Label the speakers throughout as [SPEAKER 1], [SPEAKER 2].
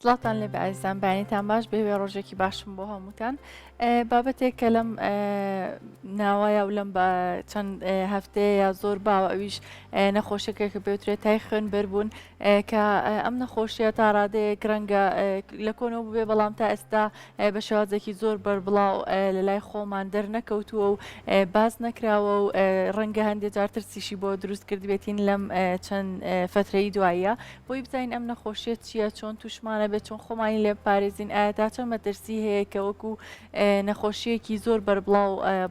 [SPEAKER 1] سڵاتان لێ بە ئازیزان بەیانیتان باش بێوێ ڕۆژێکی باشم بۆ هەمووتان بابەتێک کە لەم ناوایە و لەم بە چەند هەفتەیە زۆر باوە ئەویش نەخۆشیەکە بێترێت تای خوێنبەر بوون کە ئەم نەخۆشیە تا ڕادەیەک ڕەنگە لە کۆنەوە بێ بەڵام تا ئێستا بە شێوازێکی زۆر بەربڵاو لە لای خۆمان دەرنەکەوتووە و باز نەکراوە و ڕەنگە هەندێک جار ترسیشی بۆ دروست کردبێتین لەم چەند فترەی دواییە بۆی بزانین ئەم نەخۆشیە چییە چۆن توشمانە بێت چۆن خۆمانی لێ پارێزین ئایا تا چەند مەترسی هەیە کە وەکو نەخۆشیەکی زۆر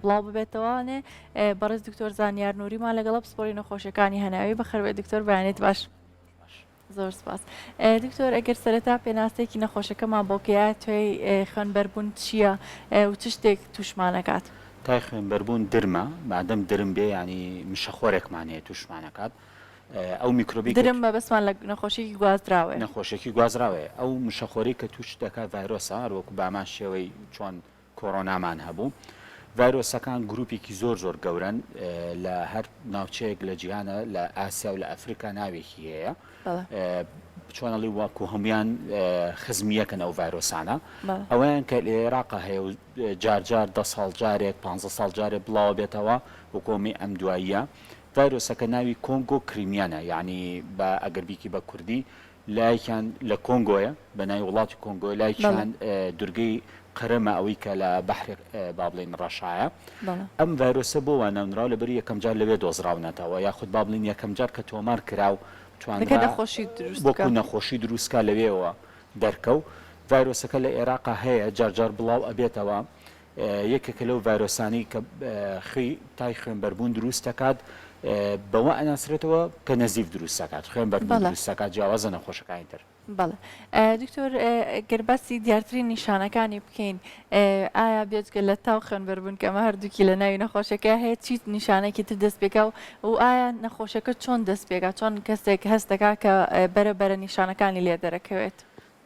[SPEAKER 1] بڵاو ببێتەوەوانێ بەڕێز دکتۆر زانیار نووریمان لەگەڵ پسپۆری نەخۆشیەکانی هەناوی بەخەربێت دکتۆر بەیانێت باش. زۆر سپاس دکتۆر ئەگەر سەرەتا پێناسەیەکی نەخۆشەکەمان بۆکەیە توێی خوێنبەربوون چییە و چ شتێک توشمانەکات؟
[SPEAKER 2] تای خوێنبەربوون درمە مادەم درم بێ ینی مشەخۆرێکمان هەیە توشمانەکات ئەو میکرۆبی
[SPEAKER 1] درم بە بەسمان لە نەخۆشیی گوازراوێ
[SPEAKER 2] نەخۆشێکی گوازراوێ ئەو مشەخۆری کە توش دەکات ڤایرۆسە هەروەکو بامان شێوەی چۆن کۆڕۆنامان هەبوو ڤایرۆسەکان گروپێکی زۆر گەورن لە هەر ناوچەیەک لە جیهانە لە ئاسیا و لە ئەفریقا ناوێکی هەیە چۆنەڵی واکو هەمویان خزمیەکەن ئەو ڤایرۆسانە ئەوەیان کە لە عێراقا هەیە و جارجار 10 ساڵ جارێک 15 ساڵ جارێک بڵاو بێتەوە و کۆمی ئەم دواییە ڤایرۆسەکە ناوی کۆنگۆ کریمیانە یعنی بە ئەگەربیکی بە کوردی لایەکیان لە کۆنگۆیە بە ناوی وڵاتی کۆنگۆ لایەکیان دورگەی قەرەمە ئەوەی کە لە بەحری با بڵێن ڕەشایە ئەم ڤایرۆسە بۆ وانەونراو لەبەر یەکەم جار لەوێ دۆزراونەتەوە یاخود با بڵین یەکەم جار کە تۆمار کراو بۆکو نەخۆشی دروستکە لەوێەوە دەرکەوت ڤایرۆسەکە لە عێراقا هەیە جارجار بڵاو ئەبێتەوە یەکێکە لەو ڤایرۆسانی کە خی تای خوێنبەربوون دروست دەکات بەوە ئەناسرێتەوە کە نەزیف دروست دەکات خوێنبەربوون دروست دەکات جیاوازە نەخۆشەکانی تر.
[SPEAKER 1] بەڵێ دکتۆر گەربەسی دیارترین نیشانەکانی بکەین ئایا بێجگە لە تاو خوێنبەربوون کە ئەمە هەردووکی لە ناوی نەخۆشەکە هەیە چیت نیشانێکی تر دەست پێکا و ئایا نەخۆشەکە چۆن دەست پێکا چۆن کەسێک هەست دەکا کە بەرە نیشانەکانی لێ دەرەکەوێت؟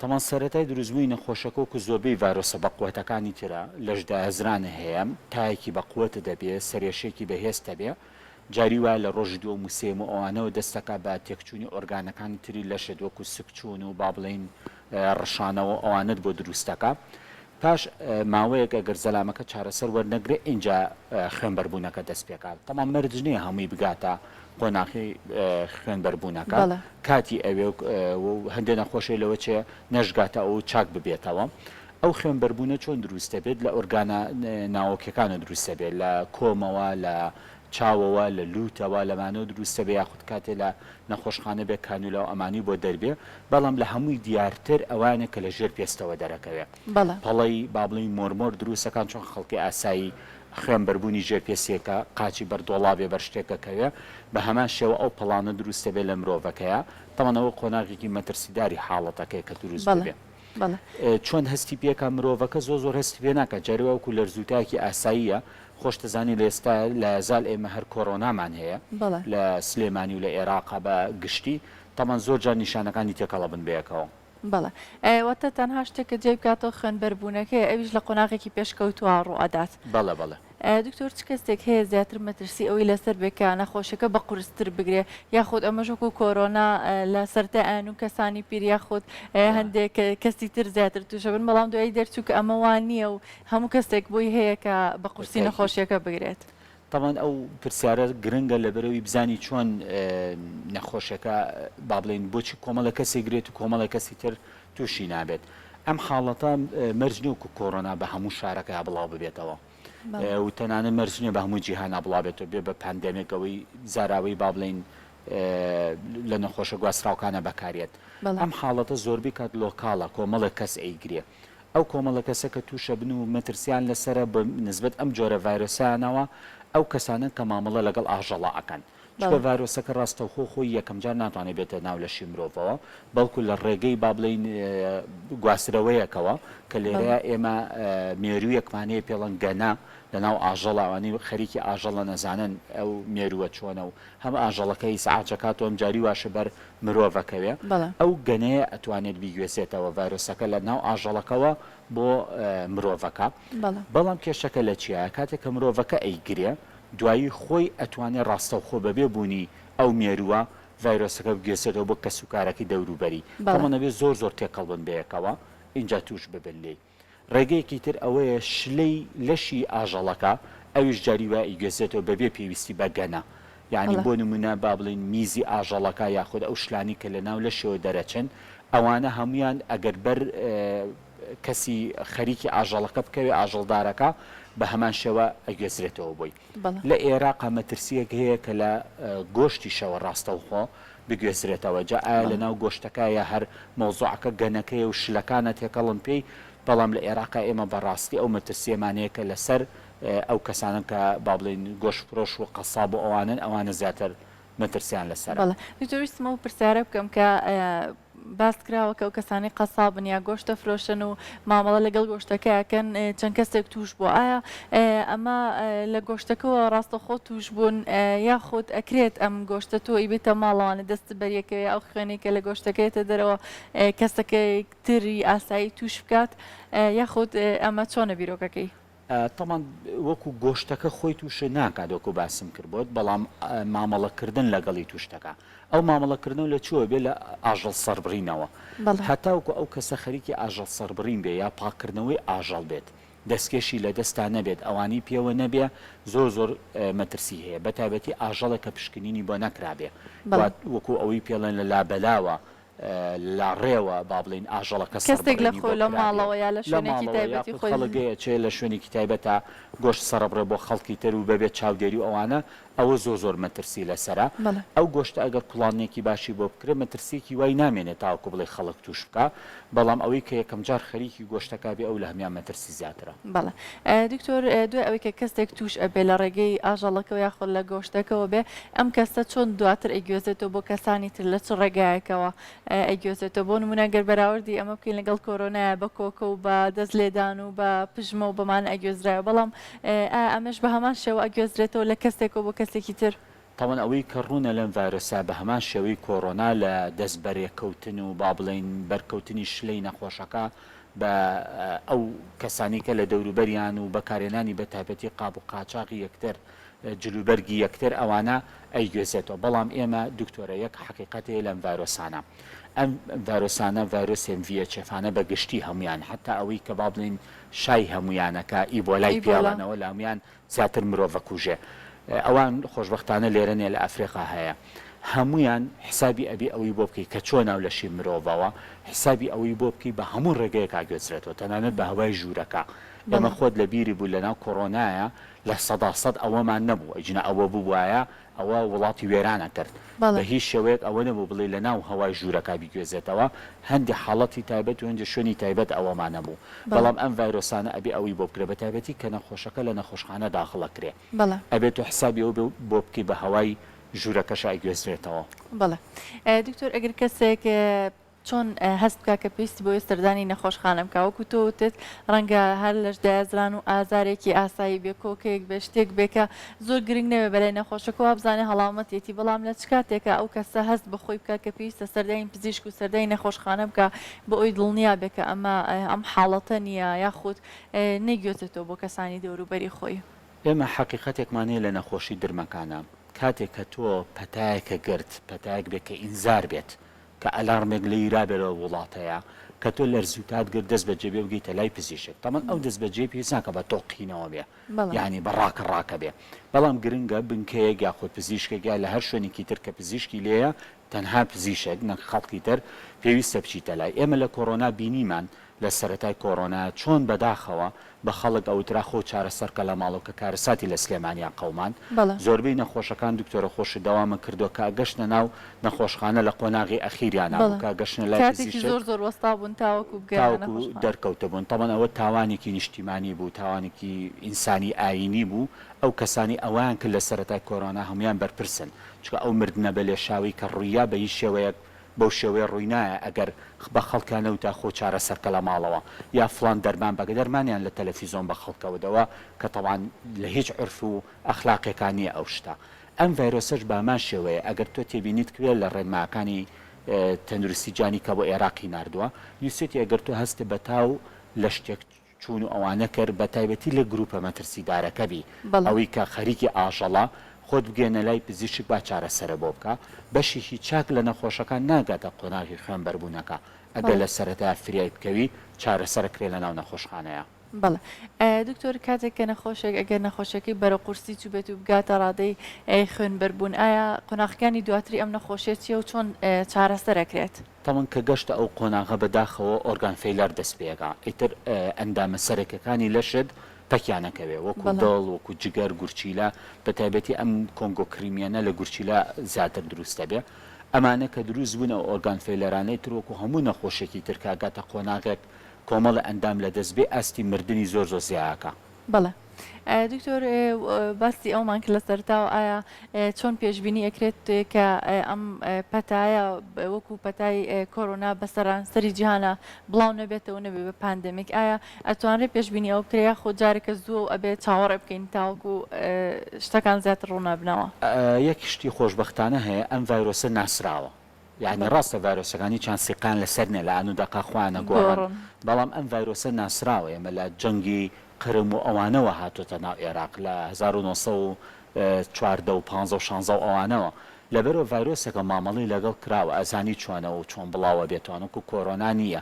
[SPEAKER 2] تەمان سەرەتای دروستبووی نەخۆشەکە وەکو زۆربەی ڤایرۆسە بەقوەتەکانی ترە لەش داهزرانە هەیە تایەکی بەقوەتە دەبێت سەرێشێکی بەهێز دەبێ جاری وایە لە ڕۆژی دووە موسێم و ئەوانەوە دەستەکە بە تێکچوونی ئۆرگانەکانی تری لەشێت وەکو سکچوون و با بڵین ڕەشانەوە ئەوانت بۆ دروستەکە پاش ماوەیەک ئەگەر زەلامەکە چارەسەر وەرنەگرێت اینجا خوێنبەربوونەکە دەست پێکات تەمان مەرج نییە هەمووی بگاتە قۆناغی خوێنبەربوونەکە کاتی ئەوێ هەندێک نەخۆشی لەوە چێ نەژگاتە ئەو چاک ببێتەوە ئەو خوێنبەربوونە چۆن دروستە بێت لە ئۆرگانە ناوەکیەکانە دروستە بێت لە کۆمەوە لە چاوەوە لە لوتەوە لەمانەوە دروستە بێ یاخود کاتێ لە نەخۆشخانە بێ کانولا و ئەمانی بۆ دەربێ بەڵام لە هەمووی دیارتر ئەوانە کە لە ژێر پێستەوە دەرەکەوێت پەڵەی بابڵی مۆرمۆر دروستەکان چۆن خەڵکی ئاسایی خوێنبەربوونی ژێرپێسیەکە قاچی بەردۆڵاوێ بەر شتێکەکەوێ بە هەمان شێوە ئەو پەڵانە دروستە بێت لە مرۆڤەکەیە تەمەنەوە قۆناغێکی مەترسیداری حاڵەتەکەی کە دروست بێت چۆن هەستی پێکە مرۆڤەکە زۆر هەستی پێ ناکە جاریوەکو لەرزوتایەکی ئاساییە خۆش دەزانی لە ئێستا لە زال ئێمە هەر کۆڕۆنامان هەیە لە سلێمانی و لە عێراقا بە گشتی تەمان زۆر جار نیشانەکانی تێکەڵە بن بەیەکەوە.
[SPEAKER 1] بەڵێ واتە تەنها شتێکە جێ بکاتەوە خوێنبەربوونەکەی ئەویش لە قۆناغێکی پێشکەوتووە ڕوئەدات.
[SPEAKER 2] بەڵێ
[SPEAKER 1] دکتۆر چ کەسێک هەیە زیاتر مەترسی ئەوەی لەسەر بێکە نەخۆشەکە بە قورستر بگرێ یاخود ئەمەژۆکو کۆرۆنا لە سەرتا ئەن و کەسانی پیر یاخود هەندێک کەسی تر زیاتر توشە بن بەڵام دوایی دەرچوو کە ئەمە وان نییە و هەموو کەسێک بۆی هەیە کە بە قورسی نەخۆشیەکە بگرێت.
[SPEAKER 2] تەمان ئەو پرسیارە گرنگە لەبەرەوەی بزانی چۆن نەخۆشەکە با بڵێن بۆچی کۆمەڵە کەسی گرێت و کۆمەڵە کەسی تر تووشی نابێت ئەم حاڵەتە مەرج و کۆڕۆنا بە هەموو شارەکە بڵاو ببێتەوە و تەنانە مەرجنیە بە هەموو جیهانا بڵاوێتەوە بێ بە پاندەمێکەوەی زاراوەی با بڵین لە نەخۆشە گواستراوکانە بەکارێت ئەم حاڵەتە زۆربەی کات لۆکاڵە کۆمەڵە کەس ئەیگرێ ئەو کۆمەڵە کەسە کە تووشە بن و مەترسیان لەسرە بە نسبەت ئەم جۆرە ڤایرۆسیانەوە ئەو کەسانن کە مامەڵە لەگەڵ ئاژەڵا ئەکەن چکە ڤایرۆسەکە ڕاستەوخۆ خۆی یەکەم جار ناتوانێت بێتە ناو لەشی مرۆڤەوە بەڵکو لە ڕێگەی با بڵین گواسترەوەیەکەوە کە لێرەیە ئێمە مێروویەکمانەیە پێڵەن گەنا لە ناو ئاژەڵاوانی خەریکی ئاژەڵە نەزانن ئەو مێرووە چۆنە و هەمە ئاژەڵەکەی سعاجەکاتەوە ئەم جاری واشە بەر مرۆڤەکەوێ ئەو گەنەیە ئەتوانێت بیگوێسێتەوە ڤایرۆسەکە لە ناو ئاژەڵەکەەوە بۆ مرۆڤەکە بەڵام کێشەکە لە چیە کاتێک کە مرۆڤەکە ئەیگرێ دوایی خۆی ئەتوانێت ڕاستەوخۆ بەبێ بوونی ئەو مێرووە ڤایرۆسەکە بگێسێتەوە بۆ کەسوکارەکەی دەوروبەری تەمەنەبێت زۆر تێکەڵ بن بەیەکەوە اینجا توش ببن لێ ڕێگەیەکی تر ئەوەیە شلەی لەشی ئاژەڵەکە ئەویش جاری وای ئیگوێزێتەوە بەبێ پێویستی بە گەنە یعنی بۆ نمونە با بڵین میزی ئاژەڵەکە یاخود ئەو شلانی کە لە ناو لەشەوە دەرەچن ئەوانە هەمویان ئەگەر بەر کەسی خەریکی ئاژەڵەکە بکەوێ ئاژەڵدارەکە بە هەمان شێوە ئەگوێزرێتەوە بۆی لە ئێراق مەترسیەک هەیە کە لە گۆشتی شەوە ڕاستەوخۆ بگوێزرێتەوە جا ئایا لە ناو گۆشتەکەیە هەر مۆزوعەکە گەنەکەی و شلەکانە تێکەڵن پێی بەڵام لە ئێراقا ئێمە بەڕاستی ئەو مەترسیەمانەیە کە لەسەر ئەو کەسانن کە با بڵین گۆشت فرۆش و قەساب و ئەوانە زیاتر مەترسیان لەسەر
[SPEAKER 1] دکتۆریستمەوە پرسیارە بکەم کە باس کراوە کە ئەو کەسانی قەسابن یا گۆشتە فرۆشن و مامەڵە لەگەڵ گۆشتەکەیەکەن چەند کەسێک توش بوو ئایا ئەمە لە گۆشتەکەەوە ڕاستەخۆ توش بوون یاخود ئەکرێت ئەم گۆشتە تۆی بێتە ماڵەوانە دەست بەریەکەوێ ئەو خوێنێک کە لە گۆشتەکەیتە دەرەوە کەسەکەی تری ئاسایی توش بکات یاخود ئەمە چۆنە بیرۆکەکەی
[SPEAKER 2] تەمان وەکو گۆشتەکە خۆی تووشە ناکات وەکو باسم کردبووت بەڵام مامەڵەکردن لەگەڵی توشتەکە ئەو مامەڵەکردن لە چوە بێ لە ئاژەڵ سەربڕینەوە هەتاوکو ئەو کەسە خەریکی ئاژەڵ سەربڕین بێ یا پاکردنەوەی ئاژەڵ بێت دەستکێشی لە دەستا نەبێت ئەوانی پێوە نەبێ زۆر مەترسی هەیە بەتابەتی ئاژەڵە کە پشکنینی بۆ نەکرابێ وەکو ئەوەی پێڵێن لە لابەلاوە لا ڕێوە با بڵین ئاژەڵەکە
[SPEAKER 1] کەسێک لە خۆ لە ماڵەوە یا لە شوێنێکی تایبەتی خۆی
[SPEAKER 2] خەڵگەیە چێ لە شوێنێکی تایبەتە گۆشت سەرەبڕێ بۆ خەڵکی تر و بەبێت چاودێری ئەوانە ئەوە زۆر مەترسی لەسرە ئەو گۆشتە ئەگەر کوڵانێکی باشی بۆ بکرێ مەترسیێکی وای نامێنێت تاوەکو بڵێ خەڵک توش بکە بەڵام ئەوەی کە یەکەم جار خەریکی گۆشتەکە بێ ئەو لە هەمیان مەترسی زیاترە
[SPEAKER 1] بەڵێ دکتۆر دوای ئەوەی کە کەسێک توش ئەبێ لە ڕێگەی ئاژەڵەکەەوە یاخۆ لە گۆشتەکەەوە بێ ئەم کەسە چۆن دواتر ئەیگوێزێتەوە بۆ کەسانی تر لە چ ڕێگایەکەوە ئەیگوێزێتەوە بۆ نمونەگەر بەراوردی ئەمە بکەین لەگەڵ کۆرۆنایە بە کۆکە و بە دەست لێدان و بە پژمە و بەمان ئەگوێزرایە بەڵام ئەمەش بە هەمان شێوە ئەگوێزرێتەوە لە کەسێکەوە بۆ کەسێکی تر
[SPEAKER 2] تاوان ئەوەی کە ڕوونە لەم ڤایرۆسا بە هەمان شێوەی کۆرۆنا لە دەست بەرێککەوتن و با بڵین بەرکەوتنی شلەی نەخۆشەکە بە ئەو کەسانی کە لە دەوروبەریان و بەکارێنانی بە تایبەتی قاب و قاچاقی یەکتر جلوبەرگی یەکتر ئەوانە ئەیگوێزێتەوە بەڵام ئێمە دکتۆرە یەک حقیقەتەیە لەم ڤایرۆسانە ئەم ڤایرۆسانە ڤایرۆسێن ڤیەچێفانە بەگشتی هەمویان حتا ئەوەی کە با بڵین شای هەمویانەکە ئیبۆلای پیاوانەوە لە هەمویان زیاتر مرۆڤە کوژێ ئەوان خۆشببختانە لێرەنێ لە ئەفریقا هەیە هەمویان حسابی ئەبی ئەوەی بۆ بکەی کە چۆن ناو لەشی مرۆڤەوە حسابی ئەوەی بۆ بکەی بە هەموو ڕێگەیەک ئاگوێزرێتەوە تەنانەت بە هەوای ژوورەکە ئەمە خۆت لە بیری بوو لەناو کۆرۆنایە لە سەداسەد ئەوەمان نەبوو ئەجنا ئەوە بووایە ئەوە وڵاتی وێرانە کرد بە هیچ شێوەیەک ئەوە نەبوو بڵێ لە ناو هەوای ژوورەکە بیگوێزێتەوە هەندی حاڵەتی تایبەت و هەندی شوێنی تایبەت ئەوەمان نەبوو بەڵام ئەم ڤایرۆسانە ئەبێ ئەوەی بۆ بکرێ بە تایبەتی کە نەخۆشەکە لە نەخۆشخانە داخڵەکرێ ئەبێت و حسابی ئەو بۆ بکەی بە هەوای ژوورەکەش ئایگوێزرێتەوە
[SPEAKER 1] بەڵێ دکتۆر ئەگەر کەسێک چۆن هەست بکە کە پێویستی بۆ سەردانی نەخۆشخانە بکە وەکو تۆ وتت ڕەنگە هەر لەش دایزران و ئازارێکی ئاسایی بێ کۆکێک بێ شتێک بێکە زۆر گرنگ نەوێ بەلای نەخۆشەکە وابزانێ هەڵامەتێتی بەڵام لە چ کاتێکە ئەو کەسە هەست بەخۆی بکە کە پێویستە سەردانی پزیشک و سەردانی نەخۆشخانە بکە بۆ ئەوی دڵنیا بێکە ئەم حاڵەتە نییە یاخود نەیگوێتێتەوە بۆ کەسانی دەوروبەری خۆی
[SPEAKER 2] ئێمە حقیقەتێکمانەیە لە نەخۆشی درمەکانە کاتێک کە تۆ پەتایەکە گرت پەتایەک بێت کە ئینزار بێت کە ئەلارمێک لە ئیرابێرەوە وڵاتەیە کە تۆ لەرزوتات گرت دەست بە جێبێ بگەیتە لای پزیشک تەمەن ئەو دەست بە جێ پێساکە بە تۆقینەوە بێ یعنی بەڕاکە ڕاکە بێ بەڵام گرنگە بنکەیەک یا خۆ پزیشکێکیا لە هەر شوێنێکی تر کە پزیشکی لێیە تەنها پزیشک نەک خەڵکی تر پێویستە بچیتە لای ئێمە لە کۆرۆنا بینیمان لە سەرەتای کۆرۆنا چۆن بەداخەوە بە خەڵک ئەوترا خۆ چارەسەرکە لە ماڵەوە کە کارەساتی لە سلێمانیا قەومان زۆربەی نەخۆشەکان دکتۆرە خۆشی داوامە کردو کە گەشتە ناو نەخۆشخانە لە قۆناغی ئەخیریانە کە گەشتە لای
[SPEAKER 1] زۆر وەستا بوون تاوەکو
[SPEAKER 2] دەرکەوتە بوون تەمەن ئەوە تاوانێکی نیشتیمانی بوو تاوانێکی ئینسانی ئاینی بوو ئەو کەسانی ئەویان کرد لە سەرەتای کۆرۆنا هەمویان بەرپرسن چکە ئەو مردنە بە لێشاوی کە ڕوویا بە هیچ شێوەیەک بەو شێوەیە ڕووی نایە ئەگەر بە خەڵکانە تا خۆ چارەسەرکە لە ماڵەوە یا فلان دەرمان بەگە دەرمانیان لە تەلەڤیزۆن بە خەڵکەوەدەوە کە تەوان لە هیچ عرف و ئەخلاقیەکانی ئەو شتە ئەم ڤایرۆسەش بامان شێوەیە ئەگەر تۆ تێبینیت کوێ لە ڕێنماکانی تەندروستی جانی کە بۆ عێراقی نردووە یوسێتی ئەگەر تۆ هەستە بە تاو لە شتێک چوون و ئەوانە کرد بە تایبەتی لە گروپە مەترسیدارەکە بی ئەوەی کە خەریکی ئاژەڵە خۆت بگەێنە لای پزیشک با چارەسەرە بۆ بکە بەشێکی چاک لە نەخۆشەکان ناگاتە قۆناغی خوێنبەربوونەکە ئەگەر لە سەرەتا فریای بکەوی چارەسەرکرێ لە ناو نەخۆشخانەیە.
[SPEAKER 1] بەڵێ دکتۆر کاتێک کە نەخۆشێک ئەگەر نەخۆشەکەی بەرە قورسی چوو بێت و بگاتە ڕادەی خوێنبەربوون ئایا قۆناغەکانی دواتری ئەم نەخۆشیە چیە و چۆن چارەسەرەکرێت؟
[SPEAKER 2] تەمەن کە گەشتە ئەو قۆناغە بەداخەوە ئۆرگان فەیلەر دەست پێەکە ئیتر ئەندامە سەرەکەەکانی لەشت پەکیانەکەوێ وەکو دڵ وەکو جگەر گورچیلە بە تایبەتی ئەم کۆنگۆ کریمیانە لە گورچیلە زیاتر دروستە بێ ئەمانە کە دروست بوونە ئۆرگان فەیلەرانەی ترۆکو هەموو نەخۆشێکی ترکاگاتە قۆناغێک کۆمەڵە ئەندام لە دەست بێ ئاستی مردنی زۆر زیاکە.
[SPEAKER 1] بەڵێ دکتۆر باسی ئەومان کە لە سەرتاوە ئایا چۆن پێشببینی ئەکرێت کە ئەم پەتایە وەکو پەتای کۆرۆنا بەسەرانسەری جیهانە بڵاو نەبێتەوە نەبێ بە پاندەمیک ئایا ئەتوانرێت پێشببینی ئەو بکرێ خۆ جارێکە زوو ئەبێت چاوەڕێ بکەین تاوەکو شتەکان زیاتر ڕوونابنەوە؟
[SPEAKER 2] یەک شتی خۆشبەختانە هەیە ئەم ڤایرۆسە ناسراوە. یعنی ڕاستە ڤایرۆسەکانی چند سیقان لەسەر نێ لە ئانوودەقا خوانە گۆڕن بەڵام ئەم ڤایرۆسە ناسراوە ئێمە لە جەنگی قرم و ئەوانەوە هاتوۆتە ناو عێراق لە 1940 و 15 و 16 ئەوانەوە لەبەرەوە ڤایرۆسێکە مامەڵی لەگەڵ کراوە ئەزانی چۆنەوە و چۆن بڵاوە بێتوانە و کۆرۆنا نییە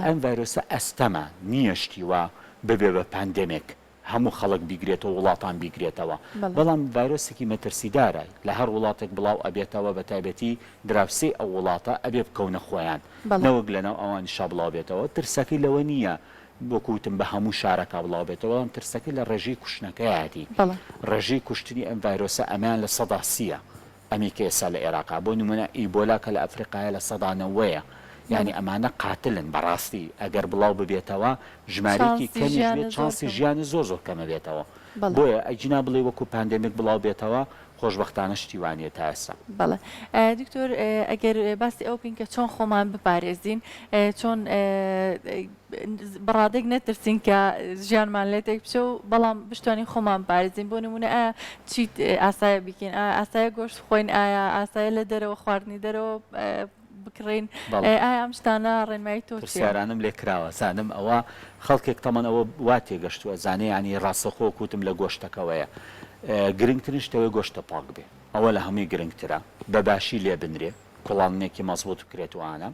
[SPEAKER 2] ئەم ڤایرۆسە ئەستەمە نییەشتیوە ببێ بە پاندێمێک هەموو خەڵک بیگرێتەوە وڵاتان بیگرێتەوە بەڵام ڤایرۆسێکی مەترسیدارە لە هەر وڵاتێک بڵاو ئەبێتەوە بە تایبەتی دراوسێ ئەو وڵاتە ئەبێ بکەونە خۆیان نەوەک لەناو ئەوانی شەبڵاو بێتەوە ترسەکەی لەوە نییە بۆکوتم بە هەموو شارەکە بڵاو بێتەوە ئەم ترسەکەی لە ڕێژەی کوشتنەکەیاتی ڕێژەی کوشتنی ئەم ڤایرۆسە ئەمیان لە سەدا سیە ئەمی کە ئێستا لە عێراقا بۆ نمونە ئیبۆلا کە لە ئەفریقایە لە سەدا نەوەیە یعنی ئەمانە قاتلن بەڕاستی ئەگەر بڵاو ببێتەوە ژمارەیەکی کەمیش بێت چانسی ژیانی زۆر کەمە بێتەوە بۆیە ئەجینا بڵێ وەکو پاندێمیک بڵاو بێتەوە خۆشبەختانە شتیوانیە تا ئێستا.
[SPEAKER 1] بەڵێ دکتۆر ئەگەر باسی ئەو بین کە چۆن خۆمان بپارێزین چۆن بەڕادێک نەترسین کە ژیانمان لێتێک بچە و بەڵام بشتوانین خۆمان پارێزین بۆ نمونە ئایا چیت ئاسایە بیکەین ئاسایە گۆشت خۆین ئایا ئاسایە لە دەرەوە خواردنی دەرەوە بکڕین ئایا ئەم شتانە ڕێنمایی تۆ
[SPEAKER 2] پرسیارانم لێ کراوە زانم ئەوە خەڵکێک تەمەن ئەوە وا تێگەشتووە زانێ ینی ڕاستەخۆ کوتم لە گۆشتەکەوەیە گرنگترین شتەوەی گۆشتە پاک بێ ئەوە لە هەمووی گرنگترە بەباشی لێ بنرێ کوڵانێکی مەزبوط بکرێتوانە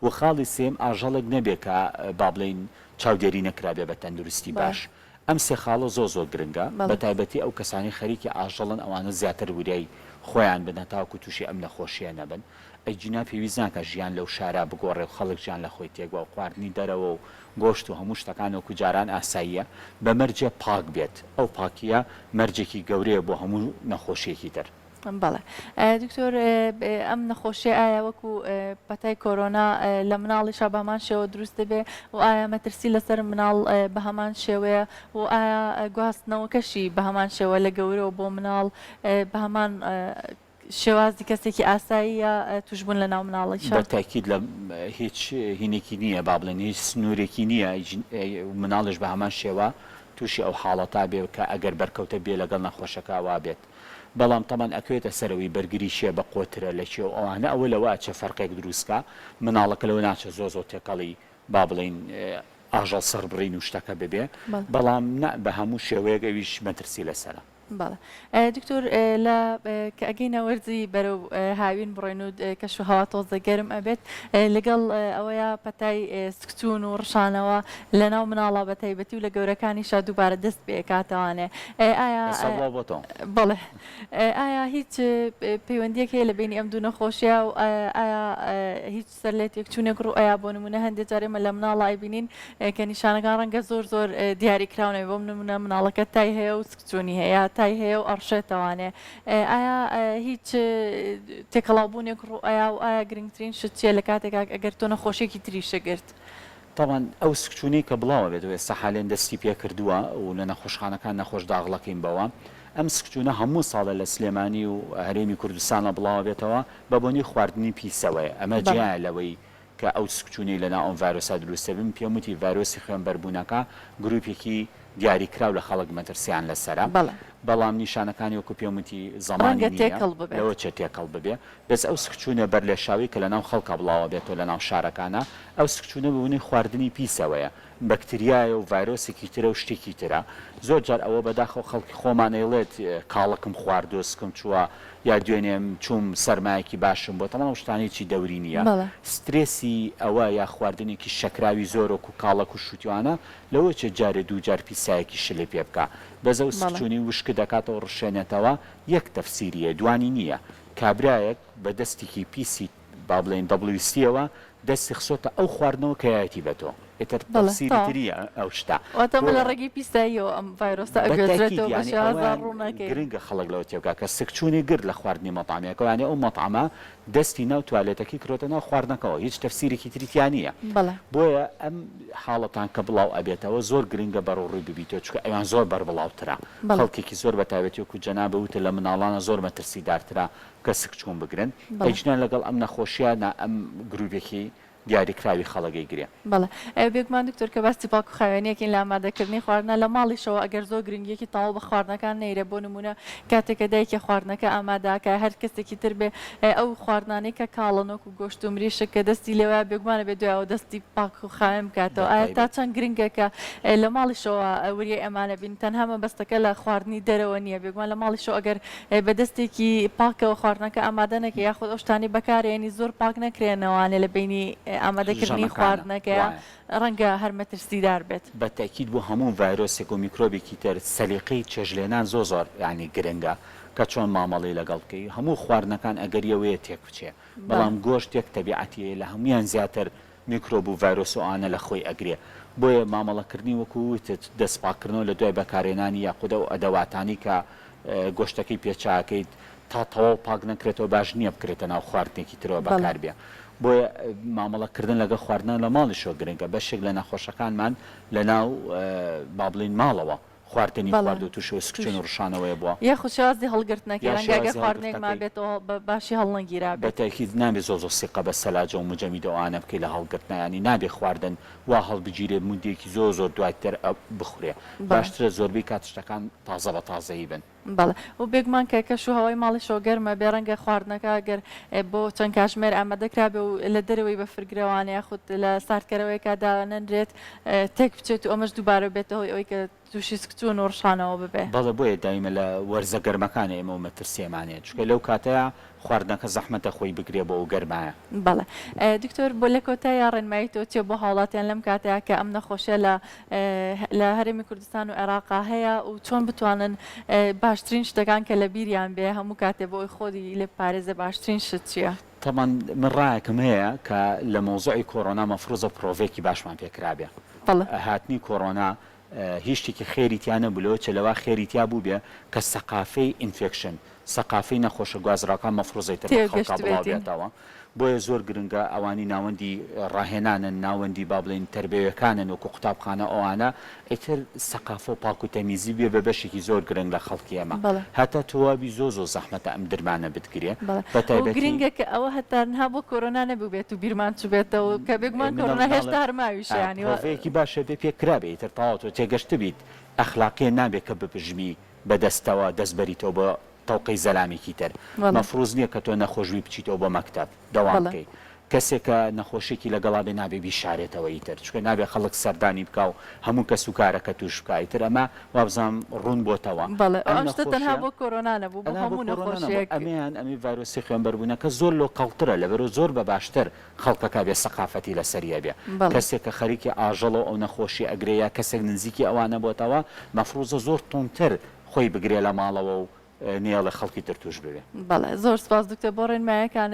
[SPEAKER 2] و خاڵی سێم ئاژەڵێک نەبێ کە با بڵین چاودێری نەکرابێ بە تەندروستی باش ئەم سێ خاڵە زۆر گرنگە بە تایبەتی ئەو کەسانی خەریکی ئاژەڵن ئەوانە زیاتر وریای خۆیان بنە تاوکو تووشی ئەم نەخۆشیە نەبن ئەیجینا پێویست ناکە ژیان لەو شارە بگۆڕێ و خەڵک ژیان لە خۆی تێگوە و خواردنی دەرەوە و گۆشت و هەموو شتەکان وەکو جاران ئاساییە بە مەرجێ پاک بێت ئەو پاکیە مەرجێکی گەورەیە بۆ هەموو نەخۆشیێکی تر.
[SPEAKER 1] بەڵێ دکتۆر ئەم نەخۆشیە ئایا وەکو پەتای کۆرۆنا لە مناڵیشا بە هەمان شێوە دروست دەبێ و ئایا مەترسی لەسەر مناڵ بە هەمان شێوەیە و ئایا گواستنەوەکەشی بە هەمان شێوە لە گەورەوە بۆ مناڵ بە هەمان شێوازی کەسێکی ئاساییە توشبوون لە ناو مناڵیشە؟
[SPEAKER 2] بەتاکید لە هیچ هینێکی نییە با بڵێن هیچ سنوورێکی نییە مناڵش بە هەمان شێوە تووشی ئەو حاڵەتا بێ کە ئەگەر بەرکەوتە بێ لەگەڵ نەخۆشەکە وا بێت بەڵام تەمان ئەکوێتە سەرەوەی بەرگری شێ بە قۆترە لە چێ و ئەوانە ئەوە لەوە چە فەرقێک دروستکە مناڵەکە لەوە ناچە زۆ تێکەڵی با بڵین ئاژەڵ سەربڕین و شتەکە ببێ بەڵام بە هەموو شێوەیەک ئەویش مەترسی لەسەرە.
[SPEAKER 1] بەڵێ دکتۆر لە کە ئەگەینە وەرزی بەرەو هاوین بڕێن و کەش و هەوا تۆزە گەرم ئەبێت لەگەڵ ئەوەیە پەتای سکتون و ڕشانەوە لە ناو مناڵە بە تایبەتی و لە گەورەکانیشا دووبارە دەست پێکاتەوانێ بەڵێ ئایا هیچ پەیوەندیەک هەیە لە بینی ئەم دوو نەخۆشیە و ئایا هیچ سەرلێتێک چوونێک ڕوو ئەیا بۆ نمونە هەندێک جارێمە لە مناڵ ئایبینین کە نیشانەکان ڕەنگە زۆر دیاریکراونەوە بۆ نمونە مناڵەکە تای هەیە و سکتونی هەیە تای هەیە و ئەڕشێتەوانێ ئایا هیچ تێکەڵاوبوونێک ڕوئیا و ئایا گرنگترین شت چیە لە کاتێکا ئەگەر تۆ نەخۆشیێکی تریشە گرت؟
[SPEAKER 2] تاوان ئەو سکچوونی کە بڵاوە بێت ئێستا حالێن دەستی پێ کردووە و لە نەخۆشخانەکان نەخۆش داغڵەکەین بەوە ئەم سکچوونە هەموو ساڵە لە سلێمانی و هەرێمی کوردستانە بڵاوە بێتەوە بە بۆنی خواردنی پیسەوەیە ئەمە جیایە لەوەی کە ئەو سکچوونی لەنا ئەم ڤایرۆسا دروستە بن پێم وتی ڤایرۆسی خوێنبەربوونەکە گروپێکی دیاریکراو لە خەڵک مەترسیان لەسەرە بەڵام نیشانەکانی وەکو پێومتی
[SPEAKER 1] ڕەنگە
[SPEAKER 2] زەمانی
[SPEAKER 1] تێکەڵ ببێت.
[SPEAKER 2] لەوە چێ تێکەڵ ببێ بەس ئەو سکچوونە بەر لێ شاوی کە لە ناو خەڵکە بڵاوە بێتەوە لە ناو شارەکانە ئەو سکچوونە بوونی خواردنی پیسەوەیە بەکتریایە و ڤایرۆسێکی ترە و شتێکی ترە زۆر جار ئەوە بەداخەوە خەڵکی خۆمانەیڵێت کاڵکم خواردۆسکم چووە یا دوێنێم چوم سەرمایەکی باشم بۆ تەمەڵ شتانێکی دەوری نییە سترێسی ئەوە یا خواردنێکی شەکراوی زۆرۆک و کاڵک و شوتیوانە لەوە چێ جارێ دوو جار پیسایەکی شلێ پێ بکە بەزە و سکچوونی وشکە دەکاتەوە ڕشێنێتەوە یەک تەفسیریە دوانی نییە کابرایەک بە دەستێکی پیسی با بڵێن WC-ەوە دەستی خسۆتە ئەو خواردنەوە کەیەتی بێتەوە ئێتر تەفسیری تریە ئەو شتە
[SPEAKER 1] واتەمە لە ڕێگی پیساییەوە ئەم ڤایرۆستا ئەگوێترێتەوە بە شێوازە ڕوونەکەی
[SPEAKER 2] گرنگە خەڵک لەوە تێبگا کە سکچوونی گرت لە خواردنی مەطعمیەکە یانێ ئەو مەطعمە دەستی ناو توالێتەکەی کرۆتە ناو خواردنەکەەوە هیچ تەفسیرێکی تریتیان نییە بۆیە ئەم حاڵەتان کە بڵاو ئەبێتەوە زۆر گرنگە بەڕۆڕووی ببیتەوە چکە ئەوان زۆر بەربڵاوترا خەڵکێکی زۆر بەتابەتی وەکو جەنابە وتە لە مناڵانە زۆر مەترسیدارترا کە سکچوون بگرن هیچیان لەگەڵ ئەم نەخۆشیە ئەم گروپێکی دیاریکراوی خەڵەکەی گرێ
[SPEAKER 1] بەڵێ بێگومان دکتۆر کە باسی پاک و خاوێنیەکەین لە ئامادەکردنی خواردنە لە ماڵیشەوە ئەگەر زۆر گرنگیەکی تاڵ بە خواردنەکان نەیرە بۆ نمونە کاتێکە دایکە خواردنەکە ئاماداکە هەر کەسێکی تر بێ ئەو خواردنانەی کە کاڵنۆک و گۆشت و مریشە کە دەستی لێوە بێگومانە بێ دوایەوە دەستی پاک و خاوێن بکاتەوە ئایا تا چەند گرنگەکە لە ماڵیشەوە وریە ئەمانە بین تەنها مەبەستەکە لە خواردنی دەرەوە نییە بێگومان لە ماڵیشەوە ئەگەر بە دەستێکی پاکەوە خواردنەکە ئامادە نەکە یاخود ئەو شتانی بەکارێنی زۆر پاک نەکرێنەوەوانێ لە بینی ئامادەکردنی خواردنەکە ڕەنگە هەر مەترسیدار بێت
[SPEAKER 2] بە تاکید بۆ هەموو ڤایرۆسێک و میکرۆبێکی تر سەلیقەی چێژلێنان زۆر ینی گرنگە کە چۆن مامەڵی لەگەڵ بکەی هەموو خواردنەکان ئەگەریەوەیە تێک بچێ بەڵام گۆشتێک تەبیعەتیە لە هەمویان زیاتر میکرۆب و ڤایرۆس و ئانە لە خۆی ئەگرێ بۆیە مامەڵەکردنی وەکووتت دەستپاکردنەوە لە دوای بەکارێنانی یاخودە و ئەدەواتانی کە گۆشتەکەی پێچاکەیت تا تەواو پاک نەکرێتەوە باش نییە بکرێتە ناو خواردنێکی ترەوە بەکار بێ بۆیە مامەڵەکردن لەگە خواردنە لە ماڵیشەوە گرنگە بەشێک لە نەخۆشەکانمان لە ناو با بڵین ماڵەوە خواردنی خواردو توش و سکچون و ڕشانەوەی بووە
[SPEAKER 1] یا خوشیازی هەڵگرتنەکە ڕەنگە خواردنێکمان بێتەوە باشی هەڵنەگیرا
[SPEAKER 2] بە تاکید نابێت زۆ سیقە بە سەلاجە و مجەمی دەوانە بکەی لە هەڵگرتنیانی نابێ خواردن وا هەڵبگیرێ مودێکی زۆر دواتر بخورێ باشترە زۆربەی کاتشتەکان تازە بە تازەیی بن
[SPEAKER 1] بەڵێ و بێگومان کە کەش و هەوای ماڵیشەوە گەرمە بێڕەنگە خواردنەکە گەر بۆ چەند کاتژمێر ئامادەکرابێ و لە دەرەوەی بە فرگرەوانە یاخود لە ساردکەرەوەیکدا نەنرێت تێک بچێت و ئەمەش دووبارە بێتەوەی ئەوەی کە تووشی سکچوون و ڕشانەوە ببێ
[SPEAKER 2] بەڵێ بۆیە دایمە لە وەرزە گەرمەکانی ئێمە و مەترسیێمانێت چکە لەو کاتەیە خواردنەکە زەحمەتە خۆی بگرێ بۆ و گەرمایە
[SPEAKER 1] بەڵێ دکتۆر بۆ لە کۆتای ڕێنمایی تۆ چێ بۆ هاوڵاتیان لەم کاتەیە کە ئەم نەخۆشیە لە هەرێمی کوردستان و عێراقا هەیە و چۆن بتوانن باشترین شتەکان کە لە بیریان بێ هەموو کاتێ بۆی خۆی لێ پارێزە باشترین شت چییە؟
[SPEAKER 2] طبعا من ڕایەکم هەیە کە لە مۆزوعی کۆرۆنا مەفروزە پرۆڤێکی باشمان پێکرابێ هاتنی کۆرۆنا هیچ شتێکی خێریتیانە بلەوە چلەوە خێریتیا بوو بێ کە سەقافەی ئینفێکشن سەقافەی نەخۆشە گوازراکان مەفروزەیتر خەڵکا بڵاوێتەوە بۆیە زۆر گرنگە ئەوانی ناوەندی ڕاهێنانن ناوەندی با بڵێن تربێوەکانن وەکو قوتابخانە ئەوانە ئیتر سەقافە و پاک و تەمیزی بێ بە بەشێکی زۆر گرنگ لە خەڵکی ئێمە هەتا تەواوی زۆ زەحمەتە ئەم درمانە بتگرێ
[SPEAKER 1] گرنگە کە ئەوە هەتانها بۆ کۆرۆنا نەبوو بێت و بیرمان چ بێتەوە کە بێگومان کۆرۆنا هێشتا هەرماویشیانیەوەیەکی
[SPEAKER 2] باشە بێ پێکرابێ ئیتر تەواوەتەوە تێگەشت بیت ئەخلاقیە نابێت کە بپژمی بەدەستەوە دەستبەریتەوە بە تەوقەی زەلامێکی تر مەفروز نییە کە تۆ نەخۆشوی بچیتەوە بۆ مەکتەب دەوام بکەیت کەسێکە نەخۆشێکی لەگەڵا بێ نابێ بیشارێتەوە ئیتر چکە نابێ خەڵک سەردانی بکە و هەموو کەس و کارەکە توش بکایتر ئەمە وابزانام ڕوون بۆتەوە
[SPEAKER 1] تەنها بۆ کۆرۆنا نەبوو بۆ هەموو نەخۆشیێک
[SPEAKER 2] ئەمیان ئەمی ڤایرۆسی خوێنبەربوونەکە زۆر لۆ کەڵترە لەبەرۆ زۆر بە باشتر خەڵکەکە بێ سەقافەتی لەسەریە بێ کەسێکە خەریکی ئاژەڵەوە ئەو نەخۆشی ئەگرەیە کەسێک نزیکی ئەوانە بۆتەوە مەفروزە زۆر تونتر خۆی بگرێ لە ماڵەوە و نێڵە خەڵکی تر توش بێ
[SPEAKER 1] بەڵێ زۆر سپاس دکتۆر بۆ ڕێنماییەکانت